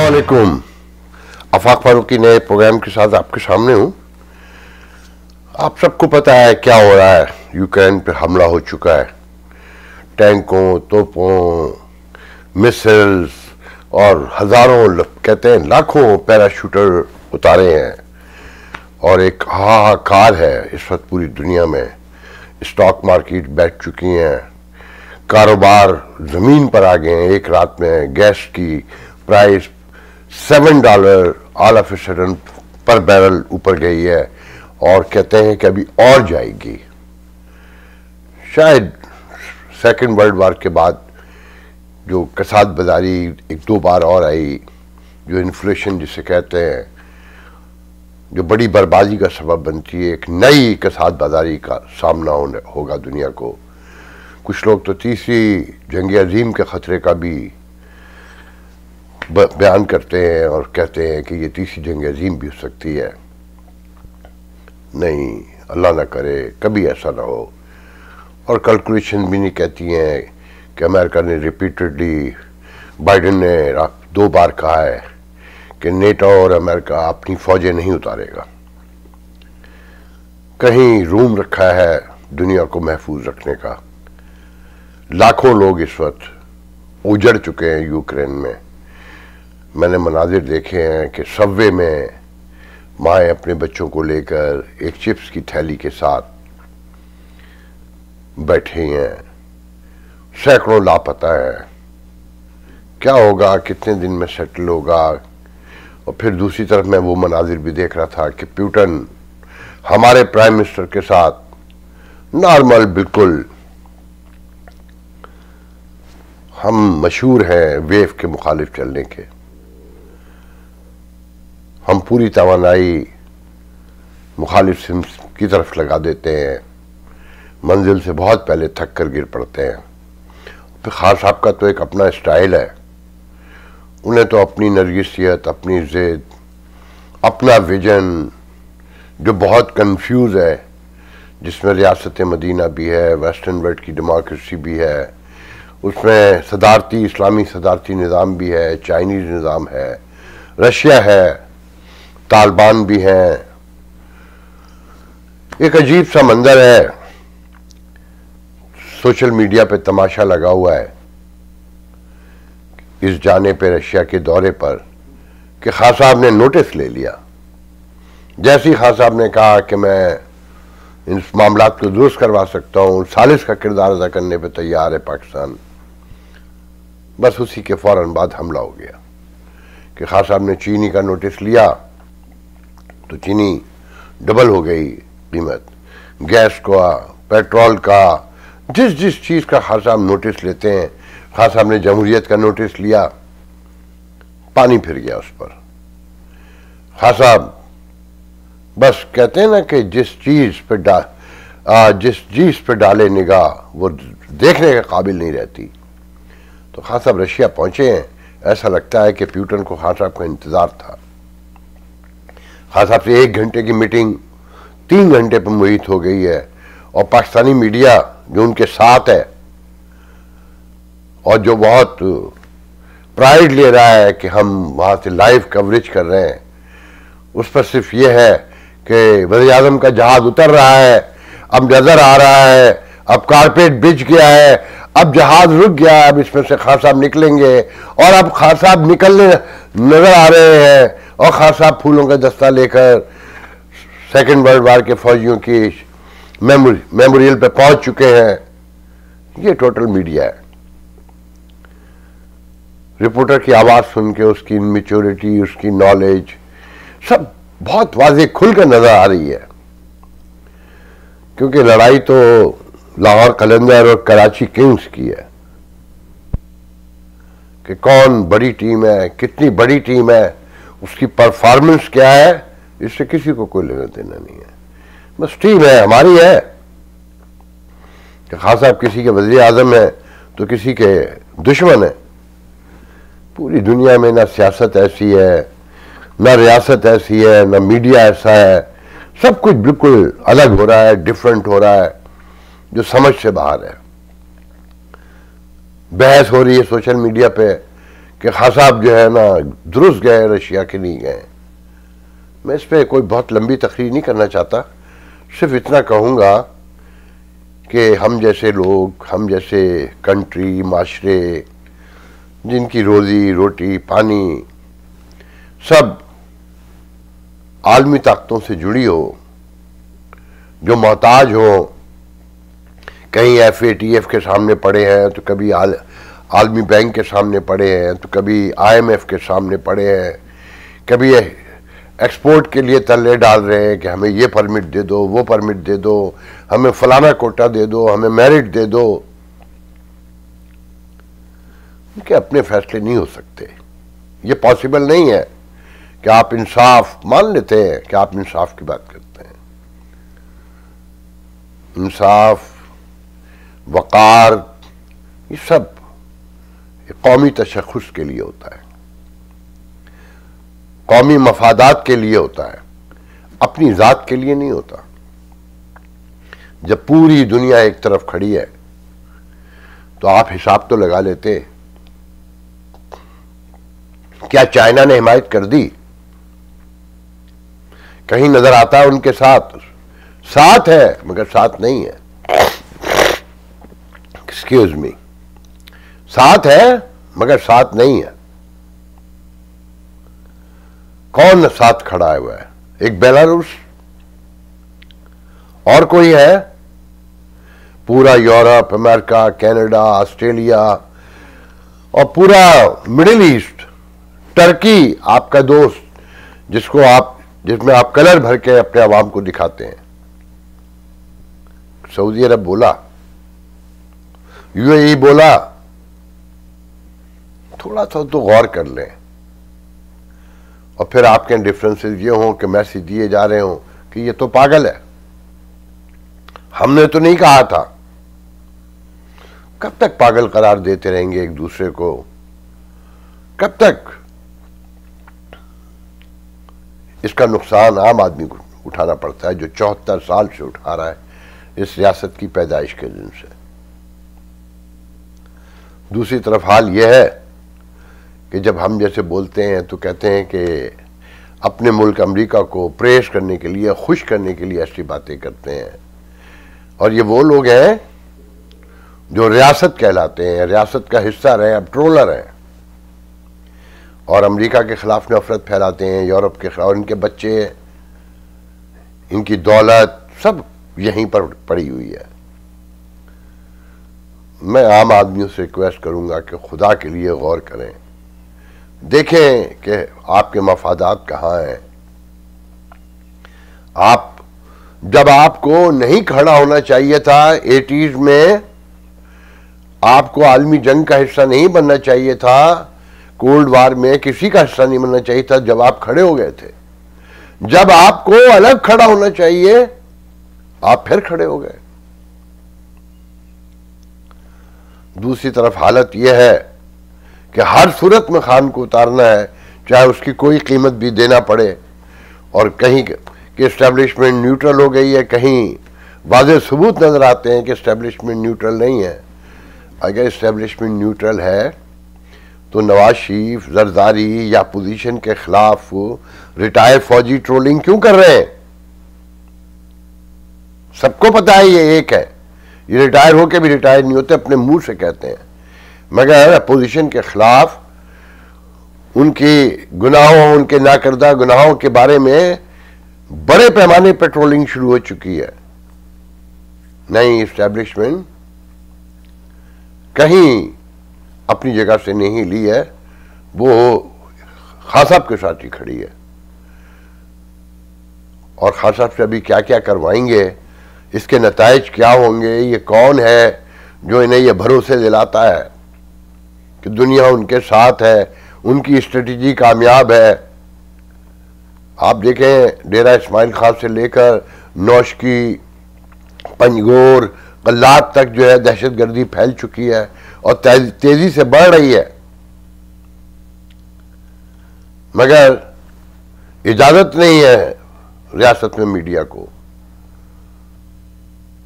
अस्सलामुअलैकुम। आफाक फारूकी नए प्रोग्राम के साथ आपके सामने हूं। आप सबको पता है क्या हो रहा है। यूक्रेन पे हमला हो चुका है। टैंकों, तोपों, मिसाइल्स और हजारों, कहते हैं लाखों पैराशूटर उतारे हैं और एक हाहाकार है इस वक्त पूरी दुनिया में। स्टॉक मार्केट बैठ चुकी हैं, कारोबार जमीन पर आ गए हैं। एक रात में गैस की price $7 all of a sudden पर बैरल ऊपर गई है और कहते हैं कि अभी और जाएगी। शायद सेकेंड वर्ल्ड वॉर के बाद जो कसाद बाजारी एक दो बार और आई, जो इन्फ्लेशन जिसे कहते हैं, जो बड़ी बर्बादी का सबब बनती है, एक नई कसाद बाजारी का सामना होगा दुनिया को। कुछ लोग तो तीसरी जंग अजीम के खतरे का भी बयान करते हैं और कहते हैं कि ये तीसरी जंग अजीम भी हो सकती है। नहीं, अल्लाह ना करे कभी ऐसा ना हो। और कैलकुलेशन भी नहीं कहती हैं कि अमेरिका ने रिपीटेडली, बाइडेन ने 2 बार कहा है कि नेटो और अमेरिका अपनी फौजें नहीं उतारेगा। कहीं रूम रखा है दुनिया को महफूज रखने का। लाखों लोग इस वक्त उजड़ चुके हैं यूक्रेन में। मैंने मनाजिर देखे हैं कि सबवे में माएँ अपने बच्चों को लेकर एक चिप्स की थैली के साथ बैठी हैं। सैकड़ों लापता हैं। क्या होगा, कितने दिन में सेटल होगा। और फिर दूसरी तरफ मैं वो मनाजिर भी देख रहा था कि पुतिन हमारे प्राइम मिनिस्टर के साथ नॉर्मल, बिल्कुल हम मशहूर हैं वेव के मुखालिफ चलने के। हम पूरी तवानाई मुखालिफ की तरफ लगा देते हैं, मंजिल से बहुत पहले थक कर गिर पड़ते हैं। फिर खान साहब का तो एक अपना स्टाइल है। उन्हें तो अपनी नरगिसियत, अपनी जिद, अपना विजन जो बहुत कंफ्यूज है, जिसमें रियासत मदीना भी है, वेस्टर्न वर्ल्ड की डेमोक्रेसी भी है, उसमें सदारती, इस्लामी सदारती निज़ाम भी है, चाइनीज़ निज़ाम है, रशिया है, तालिबान भी हैं। एक अजीब सा मंजर है। सोशल मीडिया पे तमाशा लगा हुआ है इस जाने पे रशिया के दौरे पर कि खान साहब ने नोटिस ले लिया। जैसे ही खान साहब ने कहा कि मैं इन मामलात को दुरुस्त करवा सकता हूं, सालिस का किरदार अदा करने पे तैयार है पाकिस्तान, बस उसी के फौरन बाद हमला हो गया कि खान साहब ने चीनी का नोटिस लिया तो चीनी डबल हो गई कीमत। गैस का, पेट्रोल का, जिस जिस चीज़ का खान साहब नोटिस लेते हैं, खान साहब ने जमहूरियत का नोटिस लिया, पानी फिर गया उस पर। खान साहब बस कहते हैं ना कि जिस चीज़ पे डाले निगाह वो देखने के काबिल नहीं रहती। तो खान साहब रशिया पहुंचे हैं। ऐसा लगता है कि पुतिन को खान साहब का इंतजार था। खान साहब से 1 घंटे की मीटिंग 3 घंटे पर मुहित हो गई है और पाकिस्तानी मीडिया जो उनके साथ है और जो बहुत प्राइड ले रहा है कि हम वहां से लाइव कवरेज कर रहे हैं, उस पर सिर्फ ये है कि वज़ीर आज़म का जहाज उतर रहा है, अब नजर आ रहा है, अब कारपेट बिछ गया है, अब जहाज रुक गया, अब इसमें से खान साहब निकलेंगे और अब खान साहब निकलने नजर आ रहे हैं और खान साहब फूलों का दस्ता लेकर सेकेंड वर्ल्ड वॉर के फौजियों की मेमोरियल पे पहुंच चुके हैं। ये टोटल मीडिया है। रिपोर्टर की आवाज सुन के उसकी मैच्योरिटी, उसकी नॉलेज सब बहुत वाज़ेह खुलकर नजर आ रही है। क्योंकि लड़ाई तो लाहौर कलंदर और कराची किंग्स की है कि कौन बड़ी टीम है, कितनी बड़ी टीम है, उसकी परफॉर्मेंस क्या है, इससे किसी को कोई लेना देना नहीं है। बस टीम है, हमारी है। कि खान साहब किसी के वज़ीर आज़म है तो किसी के दुश्मन है। पूरी दुनिया में ना सियासत ऐसी है, ना रियासत ऐसी है, ना मीडिया ऐसा है। सब कुछ बिल्कुल अलग हो रहा है, डिफरेंट हो रहा है, जो समझ से बाहर है। बहस हो रही है सोशल मीडिया पे कि खान साहब जो है ना दुरुस्त गए रशिया के नहीं गए। मैं इस पर कोई बहुत लंबी तकरीर नहीं करना चाहता, सिर्फ इतना कहूँगा कि हम जैसे लोग, हम जैसे कंट्री, माशरे जिनकी रोज़ी रोटी पानी सब आलमी ताकतों से जुड़ी हो, जो मोहताज हो, कहीं FATF के सामने पड़े हैं तो कभी आलमी बैंक के सामने पड़े हैं तो कभी IMF के सामने पड़े हैं, कभी एक्सपोर्ट के लिए तल्ले डाल रहे हैं कि हमें ये परमिट दे दो, वो परमिट दे दो, हमें फलाना कोटा दे दो, हमें मेरिट दे दो। उनके अपने फैसले नहीं हो सकते। ये पॉसिबल नहीं है कि आप इंसाफ मान लेते हैं कि आप इंसाफ की बात करते हैं। इंसाफ, वक़ार, ये सब कौमी तशख़्ख़ुस के लिए होता है, कौमी मफादात के लिए होता है, अपनी ज़ात के लिए नहीं होता। जब पूरी दुनिया एक तरफ खड़ी है तो आप हिसाब तो लगा लेते, क्या चाइना ने हिमायत कर दी? कहीं नजर आता है उनके साथ है मगर साथ नहीं है। एक्सक्यूज मी, साथ है मगर साथ नहीं है। कौन साथ खड़ा हुआ है? एक बेलारूस, और कोई है? पूरा यूरोप, अमेरिका, कनाडा, ऑस्ट्रेलिया और पूरा मिडिल ईस्ट, टर्की आपका दोस्त, जिसमें आप कलर भर के अपने अवाम को दिखाते हैं। सऊदी अरब बोला, UAE बोला, थोड़ा सा तो गौर कर लें। और फिर आपके डिफरेंसेस ये हों कि मैसेज दिए जा रहे हों कि ये तो पागल है, हमने तो नहीं कहा था। कब तक पागल करार देते रहेंगे एक दूसरे को? कब तक? इसका नुकसान आम आदमी को उठाना पड़ता है, जो 74 साल से उठा रहा है इस रियासत की पैदाइश के दिन से। दूसरी तरफ हाल यह है कि जब हम जैसे बोलते हैं तो कहते हैं कि अपने मुल्क अमेरिका को प्रेस करने के लिए, खुश करने के लिए ऐसी बातें करते हैं। और ये वो लोग हैं जो रियासत कहलाते हैं, रियासत का हिस्सा रहे, अब ट्रोलर हैं, और अमेरिका के खिलाफ नफरत फैलाते हैं, यूरोप के खिलाफ। इनके बच्चे, इनकी दौलत सब यहीं पर पड़ी हुई है। मैं आम आदमियों से रिक्वेस्ट करूंगा कि खुदा के लिए गौर करें, देखें कि आपके मफादात कहाँ हैं। जब आपको नहीं खड़ा होना चाहिए था 80s में, आपको आलमी जंग का हिस्सा नहीं बनना चाहिए था, कोल्ड वार में किसी का हिस्सा नहीं बनना चाहिए था, जब आप खड़े हो गए थे। जब आपको अलग खड़ा होना चाहिए, आप फिर खड़े हो गए। दूसरी तरफ हालत यह है कि हर सूरत में खान को उतारना है, चाहे उसकी कोई कीमत भी देना पड़े। और कहीं कि एस्टेब्लिशमेंट न्यूट्रल हो गई है, कहीं वाज़ेह सबूत नजर आते हैं कि एस्टेब्लिशमेंट न्यूट्रल नहीं है। अगर एस्टेब्लिशमेंट न्यूट्रल है तो नवाज शरीफ, जरदारी या पोजीशन के खिलाफ रिटायर्ड फौजी ट्रोलिंग क्यों कर रहे हैं? सबको पता है ये एक है, ये रिटायर होके भी रिटायर नहीं होते, अपने मुंह से कहते हैं। मगर अपोजिशन के खिलाफ उनकी गुनाहों, उनके नाकर्दा गुनाहों के बारे में बड़े पैमाने पर ट्रोलिंग शुरू हो चुकी है। नई एस्टेब्लिशमेंट कहीं अपनी जगह से नहीं ली है, वो खान साहब के साथ ही खड़ी है। और खान साहब से अभी क्या क्या करवाएंगे, इसके नताइज क्या होंगे, ये कौन है जो इन्हें ये भरोसे दिलाता है कि दुनिया उनके साथ है, उनकी स्ट्रेटजी कामयाब है। आप देखें, डेरा इस्माइल खान से लेकर नौशकी, पंजगोर, कल्लात तक जो है दहशतगर्दी फैल चुकी है और तेजी से बढ़ रही है। मगर इजाजत नहीं है रियासत में मीडिया को।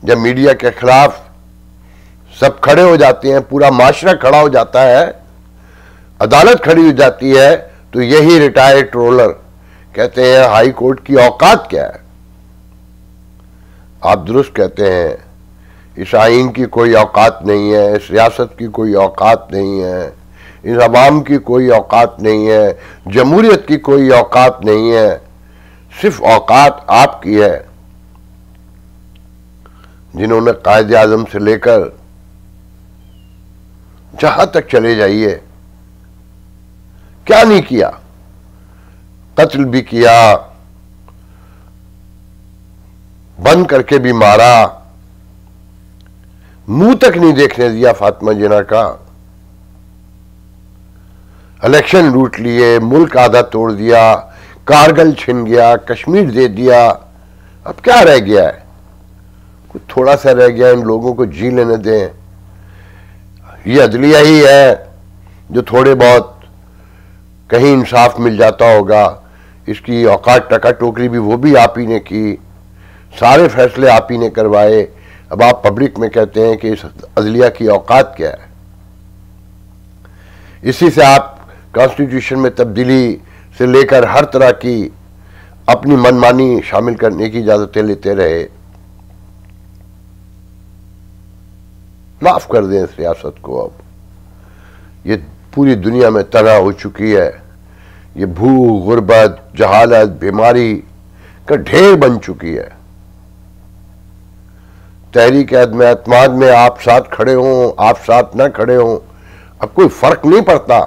जब मीडिया के खिलाफ सब खड़े हो जाते हैं, पूरा माशरा खड़ा हो जाता है, अदालत खड़ी हो जाती है तो यही रिटायर्ड ट्रोलर कहते हैं हाई कोर्ट की औकात क्या है। आप दुरुस्त कहते हैं, इस आइन की कोई औकात नहीं है, इस रियासत की कोई औकात नहीं है, इस अवाम की कोई औकात नहीं है, जमहूरियत की कोई औकात नहीं है, सिर्फ औकात आपकी है जिन्होंने कायदे आजम से लेकर जहां तक चले जाइए क्या नहीं किया, कत्ल भी किया, बंद करके भी मारा, मुंह तक नहीं देखने दिया फातिमा जिन्ना का, इलेक्शन लूट लिए, मुल्क आधा तोड़ दिया, कारगिल छिन गया, कश्मीर दे दिया। अब क्या रह गया है? कुछ थोड़ा सा रह गया, इन लोगों को जी लेने दें। ये अदलिया ही है जो थोड़े बहुत कहीं इंसाफ मिल जाता होगा। इसकी औकात टका टोकरी भी वो भी आप ही ने की, सारे फैसले आप ही ने करवाए। अब आप पब्लिक में कहते हैं कि इस अदलिया की औकात क्या है। इसी से आप कॉन्स्टिट्यूशन में तब्दीली से लेकर हर तरह की अपनी मनमानी शामिल करने की इजाजतें लेते रहे। माफ कर दें इस रियासत को। अब ये पूरी दुनिया में तबाह हो चुकी है। ये भूख, गुर्बत, जहालत, बीमारी का ढेर बन चुकी है। तहरीक अदम एतमाद में आप साथ खड़े हों, आप साथ ना खड़े हों, अब कोई फर्क नहीं पड़ता।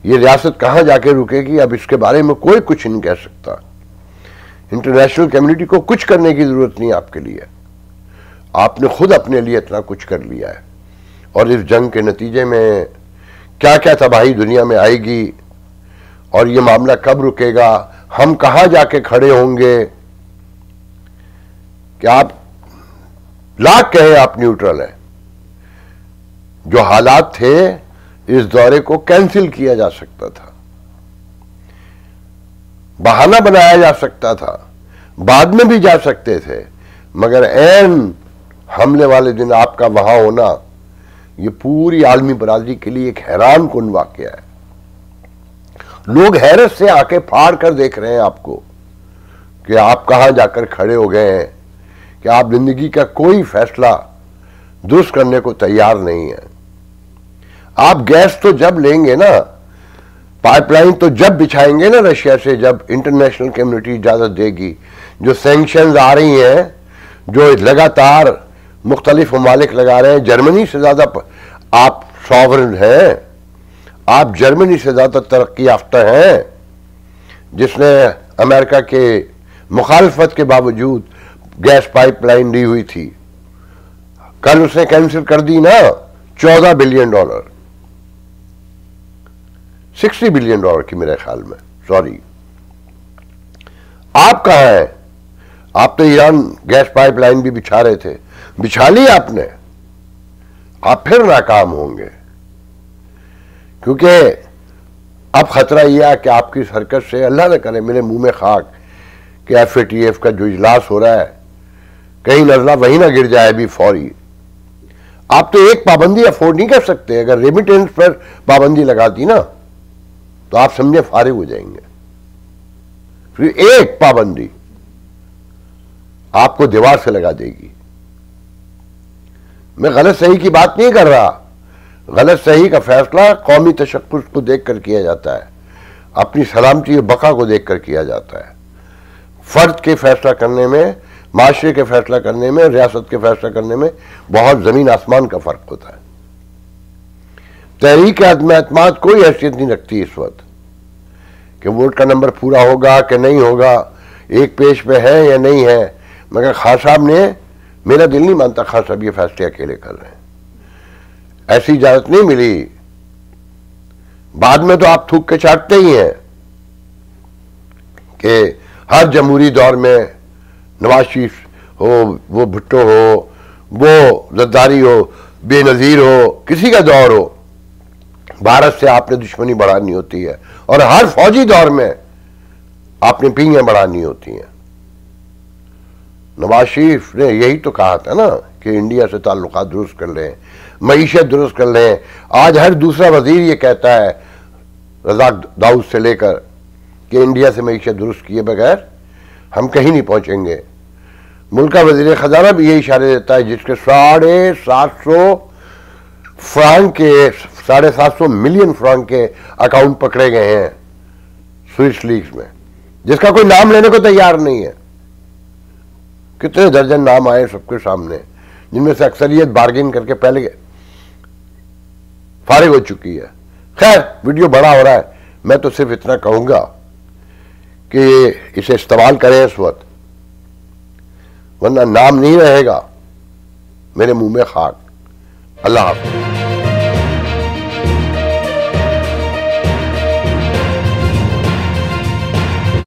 ये रियासत कहां जाके रुकेगी, अब इसके बारे में कोई कुछ नहीं कह सकता। इंटरनेशनल कम्युनिटी को कुछ करने की जरूरत नहीं आपके लिए। आपने खुद अपने लिए इतना कुछ कर लिया है। और इस जंग के नतीजे में क्या क्या तबाही दुनिया में आएगी और ये मामला कब रुकेगा, हम कहां जाके खड़े होंगे। कि आप लाख कहें आप न्यूट्रल हैं, जो हालात थे इस दौरे को कैंसिल किया जा सकता था, बहाना बनाया जा सकता था, बाद में भी जा सकते थे, मगर ऐन हमले वाले दिन आपका वहां होना ये पूरी आलमी बरादरी के लिए एक हैरान कुन वाकया है। लोग हैरत से आके फाड़ कर देख रहे हैं आपको कि आप कहां जाकर खड़े हो गए हैं, कि आप जिंदगी का कोई फैसला दुरुस्त करने को तैयार नहीं है। आप गैस तो जब लेंगे ना, पाइपलाइन तो जब बिछाएंगे ना रशिया से, जब इंटरनेशनल कम्युनिटी इजाजत देगी। जो सैंक्शंस आ रही हैं, जो लगातार मुख्तलिफ ममालिक लगा रहे हैं, जर्मनी से ज्यादा आप सॉवरेन हैं, आप जर्मनी से ज्यादा तरक्की याफ्ता हैं, जिसने अमेरिका के मुखालफत के बावजूद गैस पाइपलाइन दी हुई थी। कल उसने कैंसिल कर दी ना, $14 बिलियन, $60 बिलियन की मेरे ख्याल में, सॉरी। आप कहां हैं? आप तो ईरान गैस पाइपलाइन भी बिछा रहे थे, बिछा ली आपने, आप फिर नाकाम होंगे। क्योंकि अब खतरा यह है कि आपकी इस हरकत से, अल्लाह न करे मेरे मुंह में खाक, कि FATF का जो इजलास हो रहा है कहीं नजला वहीं ना गिर जाए अभी फौरी। आप तो एक पाबंदी अफोर्ड नहीं कर सकते। अगर रेमिटेंस पर पाबंदी लगा दी ना तो आप समझे फारिग हो जाएंगे। फिर एक पाबंदी आपको दीवार से लगा देगी। मैं गलत सही की बात नहीं कर रहा। गलत सही का फैसला कौमी तशक्कुस को देखकर किया जाता है, अपनी सलामती और बका को देखकर किया जाता है। फर्द के फैसला करने में, माशरे के फैसला करने में, रियासत के फैसला करने में बहुत जमीन आसमान का फर्क होता है। तहरीक अदम एतमाद कोई हैसियत नहीं रखती इस वक्त कि वोट का नंबर पूरा होगा कि नहीं होगा, एक पेज पे है या नहीं है। मगर खान साहब ने, मेरा दिल नहीं मानता खान साहब ये फैसले अकेले कर रहे हैं, ऐसी इजाजत नहीं मिली। बाद में तो आप थूक के चाटते ही हैं कि हर जमहूरी दौर में नवाज शरीफ हो, वो भुट्टो हो, वो जद्दारी हो, बेनजीर हो, किसी का दौर हो, भारत से आपने दुश्मनी बढ़ानी होती है। और हर फौजी दौर में आपने पींगे बढ़ानी होती हैं। नवाज शरीफ ने यही तो कहा था ना कि इंडिया से ताल्लुकात दुरुस्त कर लें, मईशत दुरुस्त कर लें। आज हर दूसरा वजीर ये कहता है, रज़ाक दाऊद से लेकर, कि इंडिया से मईशत दुरुस्त किए बगैर हम कहीं नहीं पहुंचेंगे। मुल्क का वजीर खजाना भी यही इशारे देता है, जिसके 750 मिलियन फ्रांक के अकाउंट पकड़े गए हैं स्विस लीग्स में, जिसका कोई नाम लेने को तैयार नहीं है। कितने दर्जन नाम आए सबके सामने, जिनमें से अक्सरियत बार्गेन करके पहले फारिग हो चुकी है। खैर, वीडियो बड़ा हो रहा है, मैं तो सिर्फ इतना कहूंगा कि इसे इस्तेमाल करें इस वक्त, वरना नाम नहीं रहेगा मेरे मुंह में खाक। अल्लाह हाफ़िज़।